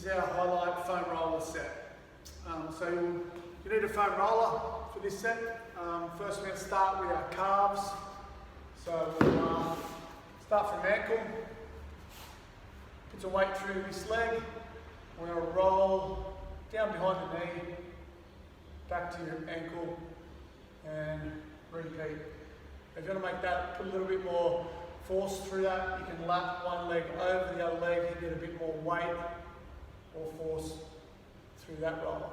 is our Highlite foam roller set. So you need a foam roller for this set. First we're going to start with our calves. So we'll start from ankle, put some weight through this leg. We're going to roll down behind the knee, back to your ankle, and repeat. If you want to make that, put a little bit more force through that, you can lap one leg over the other leg and get a bit more weight or force through that roller.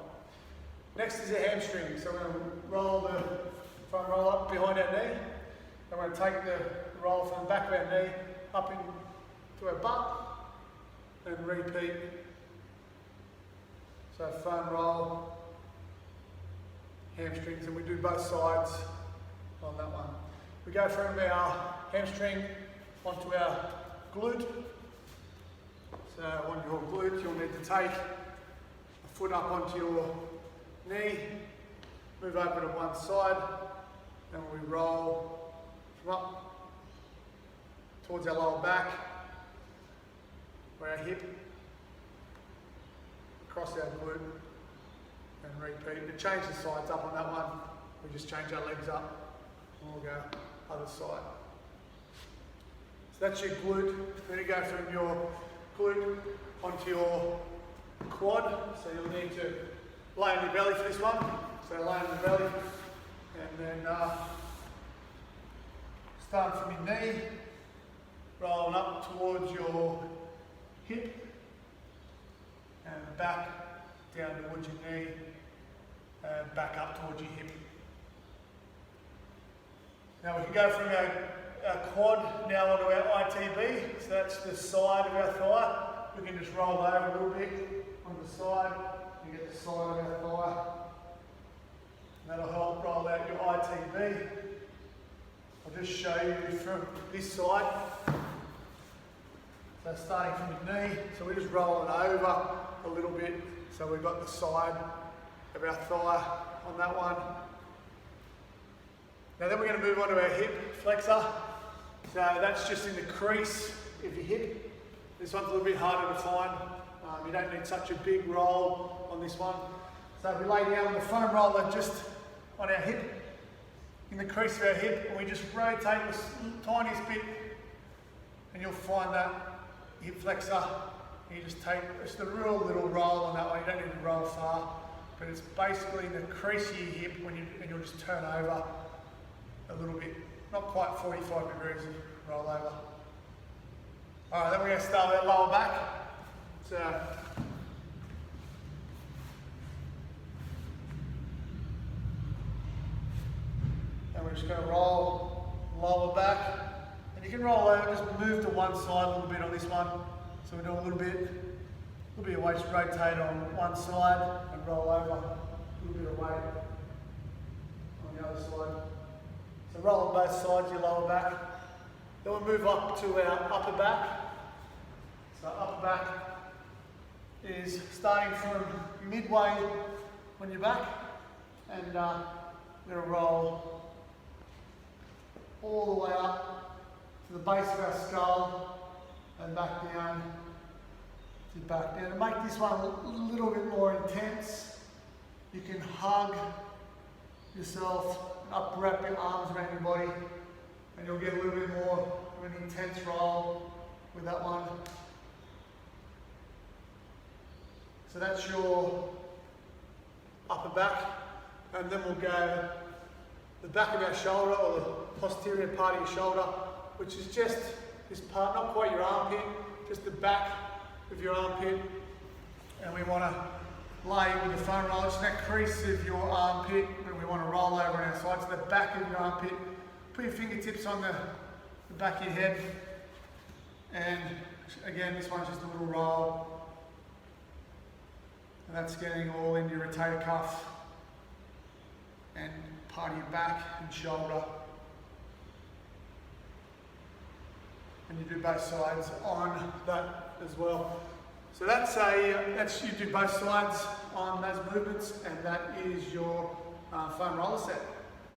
Next is a hamstring. So we're going to roll the front roll up behind our knee. And we're going to take the roll from the back of our knee up into our butt and repeat. So front roll, hamstrings, and we do both sides on that one. We go from our hamstring onto our glute. So on your glute, you'll need to take a foot up onto your knee, move over to one side, and we roll from up towards our lower back, where our hip, across our glute, and repeat. To change the sides up on that one, we just change our legs up, and we'll go other side. So that's your glute. Then you go from your glute onto your quad. So you'll need to lay on your belly for this one. So lay on your belly, and then start from your knee, rolling up towards your hip, and back down towards your knee, and back up towards your hip. Now we can go from our quad now onto our ITB, so that's the side of our thigh. We can just roll over a little bit on the side, you get the side of our thigh. And that'll help roll out your ITB. I'll just show you from this side. So starting from your knee, so we're just rolling over a little bit, so we've got the side of our thigh on that one. Now then we're going to move on to our hip flexor. So that's just in the crease of your hip. This one's a little bit harder to find. You don't need such a big roll on this one. So we lay down the foam roller just on our hip, in the crease of our hip, and we just rotate this tiniest bit, and you'll find that hip flexor. You just take just a real little roll on that one. You don't need to roll far, but it's basically the crease of your hip and you'll just turn over a little bit, not quite 45 degrees, roll over. All right, then we're going to start with our lower back. So, and we're just going to roll lower back. And you can roll over, just move to one side a little bit on this one. So we do a little bit of weight, just rotate on one side and roll over, a little bit of weight on the other side. So roll on both sides, your lower back. Then we'll move up to our upper back. So upper back is starting from midway on your back, and we're going to roll all the way up to the base of our skull and back down to back down. To make this one a little bit more intense, you can hug yourself, wrap your arms around your body, and you'll get a little bit more of an intense roll with that one. So that's your upper back, and then we'll go the back of our shoulder, or the posterior part of your shoulder, which is just this part, not quite your armpit, just the back of your armpit. And we want to lay with the foam roller, just that crease of your armpit, and we want to roll over on our side, so the back of your armpit. Put your fingertips on the back of your head, and again, this one's just a little roll. And that's getting all into your rotator cuff and part of your back and shoulder. And you do both sides on that as well. So you do both sides on those movements, and that is your foam roller set.